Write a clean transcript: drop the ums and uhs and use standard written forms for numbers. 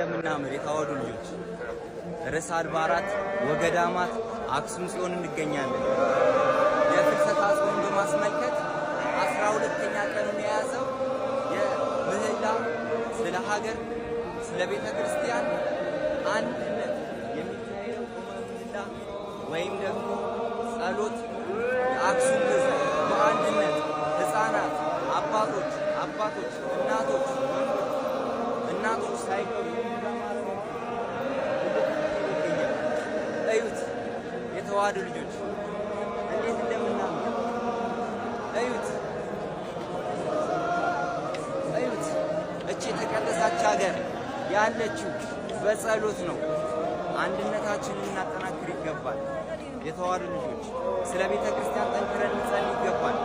እንደምናምር የተዋሕዶ ልጆች ርዕሰ አድባራት ወገዳማት አክሱም ጽዮን እንገኛለን። የፍልሰታ ጾምን በማስመልከት 12ኛ ቀኑን የያዘው የምህላ ስለ ሀገር ስለ ቤተ ክርስቲያን አንድነት የሚካሄደው ምህላ ወይም ደግሞ ጸሎት የአክሱም ሕዝብ በአንድነት ሕፃናት፣ አባቶች፣ እናቶች ሳይቀሩ እዩት። የተዋሕዶ ልጆች እንዴት እንደምናምር እዩት። እቺ የተቀደሰች ሀገር ያለችው በጸሎት ነው። አንድነታችንን ልናጠናክር ይገባል። የተዋሕዶ ልጆች ስለ ቤተ ክርስቲያን ጠንክረን እንጸልይ ይገባል።